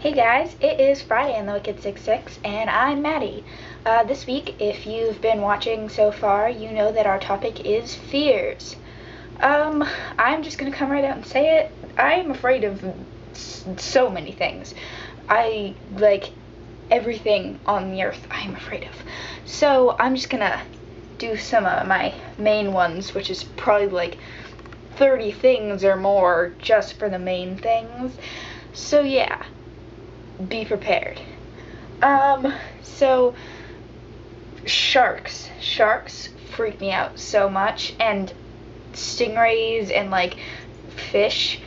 Hey guys, it is Friday in the Wicked 66, and I'm Maddie. This week, if you've been watching so far, you know that our topic is fears. I'm just gonna come right out and say it. I'm afraid of so many things. I, like, everything on the earth I'm afraid of. So, I'm just gonna do some of my main ones, which is probably like 30 things or more just for the main things. So, yeah. Be prepared. So sharks freak me out so much, and stingrays and like fish,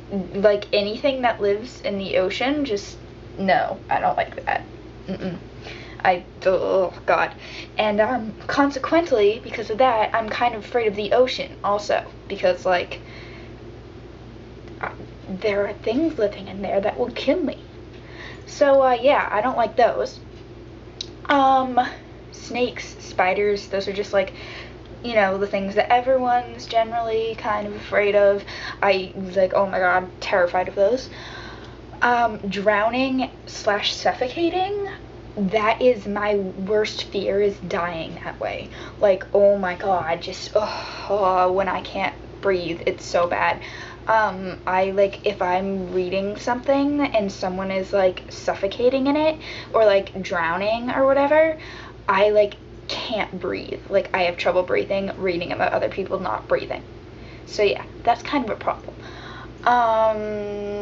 like anything that lives in the ocean, just no, I don't like that. Oh god. And consequently, because of that, I'm kind of afraid of the ocean also, because like there are things living in there that would kill me. So, yeah, I don't like those. Snakes, spiders, those are just like, the things that everyone's generally kind of afraid of. I was like, oh my god, terrified of those. Drowning / suffocating, that is my worst fear, is dying that way. Like, oh my god, just, when I can't breathe, it's so bad. I like, if I'm reading something and someone is like suffocating in it or like drowning or whatever, I like can't breathe. Like, I have trouble breathing reading about other people not breathing. So yeah, that's kind of a problem.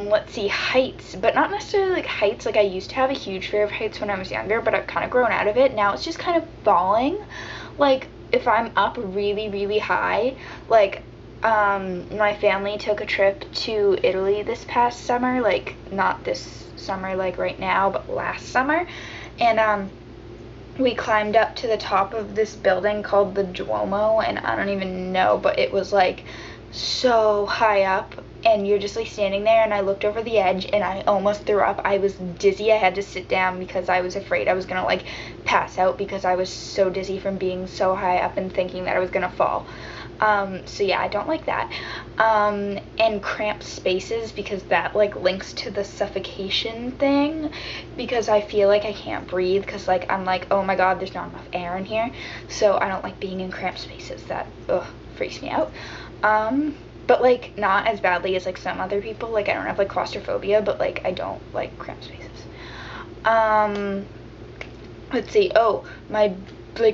Let's see, heights, but not necessarily like heights. Like, I used to have a huge fear of heights when I was younger, but I've kind of grown out of it. Now it's just kind of falling. Like, if I'm up really, really high, like, my family took a trip to Italy this past summer, like, not this summer, like right now, but last summer, and, we climbed up to the top of this building called the Duomo, and I don't even know, but it was, like, so high up, and you're just, like, standing there, and I looked over the edge, and I almost threw up. I was dizzy. I had to sit down because I was afraid I was gonna, like, pass out because I was so dizzy from being so high up and thinking that I was gonna fall. So yeah, I don't like that. And cramped spaces, because that like links to the suffocation thing, because I feel like I can't breathe, because like I'm like, oh my god, there's not enough air in here. So I don't like being in cramped spaces. That freaks me out. But like not as badly as like some other people. Like, I don't have like claustrophobia, but like I don't like cramped spaces. Let's see. Oh,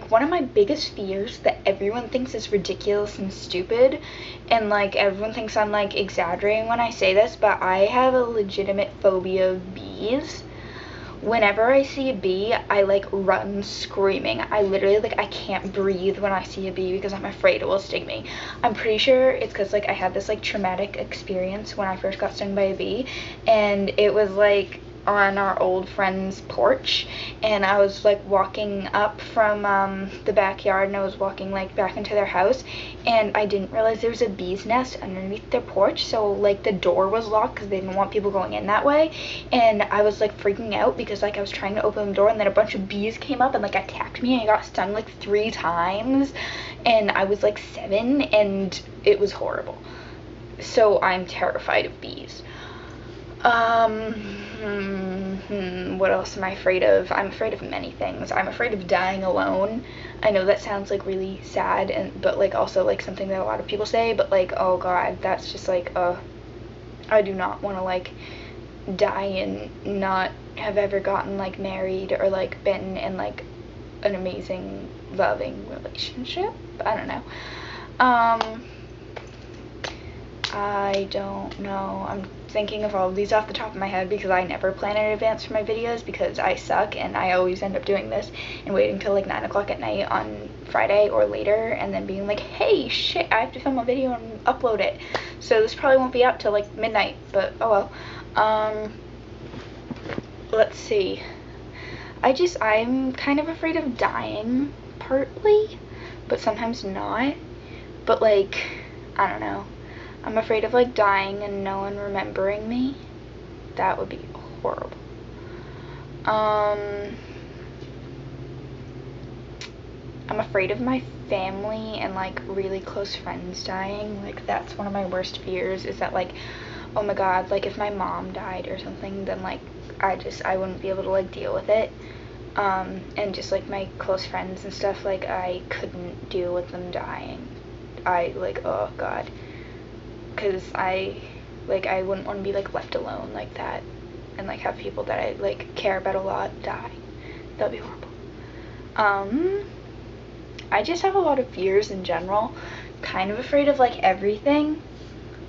one of my biggest fears that everyone thinks is ridiculous and stupid, and like everyone thinks I'm like exaggerating when I say this, but I have a legitimate phobia of bees. Whenever I see a bee, I like run screaming. I literally, like, I can't breathe when I see a bee because I'm afraid it will sting me. I'm pretty sure it's because like I had this like traumatic experience when I first got stung by a bee, and it was like on our old friend's porch, and I was like walking up from the backyard, and I was walking like back into their house, and I didn't realize there was a bee's nest underneath their porch, so like the door was locked because they didn't want people going in that way, and I was like freaking out because like I was trying to open the door, and then a bunch of bees came up and like attacked me, and I got stung like 3 times, and I was like 7, and it was horrible. So I'm terrified of bees. What else am I afraid of? I'm afraid of many things. I'm afraid of dying alone. I know that sounds like really sad, but like also like something that a lot of people say, but like, oh god, that's just like, I do not want to like die and not have ever gotten like married or like been in like an amazing loving relationship. I don't know. I don't know. I'm thinking of all of these off the top of my head because I never plan in advance for my videos because I suck, and I always end up doing this and waiting till like 9 o'clock at night on Friday or later, and then being like, hey, shit, I have to film a video and upload it. So this probably won't be up till like midnight, but oh well. Let's see. I'm kind of afraid of dying, partly, but sometimes not. But like, I don't know. I'm afraid of like dying and no one remembering me. That would be horrible. I'm afraid of my family and like really close friends dying. Like, that's one of my worst fears, is that like, oh my god, like if my mom died or something, then like I wouldn't be able to like deal with it. And just like my close friends and stuff, like I couldn't deal with them dying. I like, oh god, because I wouldn't want to be like left alone like that, and like have people that I like care about a lot die. That'd be horrible. I just have a lot of fears in general. Kind of afraid of like everything.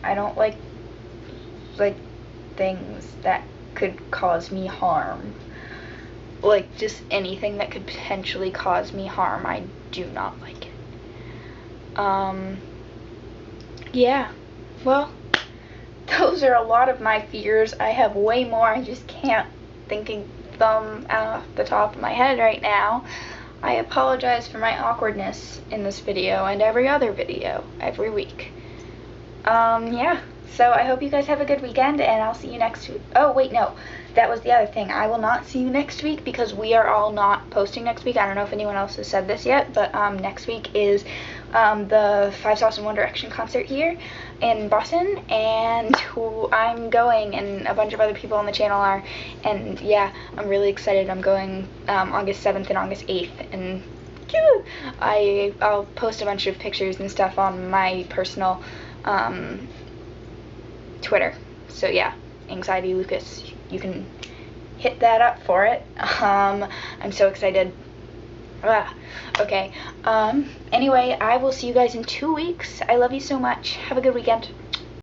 I don't like things that could cause me harm. Like just anything that could potentially cause me harm, I do not like it. Yeah. Well, those are a lot of my fears. I have way more. I just can't think of them off the top of my head right now. I apologize for my awkwardness in this video and every other video every week. Yeah. So I hope you guys have a good weekend, and I'll see you next week. Oh, wait, no. That was the other thing. I will not see you next week because we are all not posting next week. I don't know if anyone else has said this yet, but next week is the Five Sauce and One Direction concert here in Boston, and I'm going, and a bunch of other people on the channel are, and yeah, I'm really excited. I'm going August 7th and August 8th, and I'll post a bunch of pictures and stuff on my personal Twitter. So yeah, Anxiety Lucas, you can hit that up for it. I'm so excited. Okay. Anyway, I will see you guys in 2 weeks. I love you so much. Have a good weekend.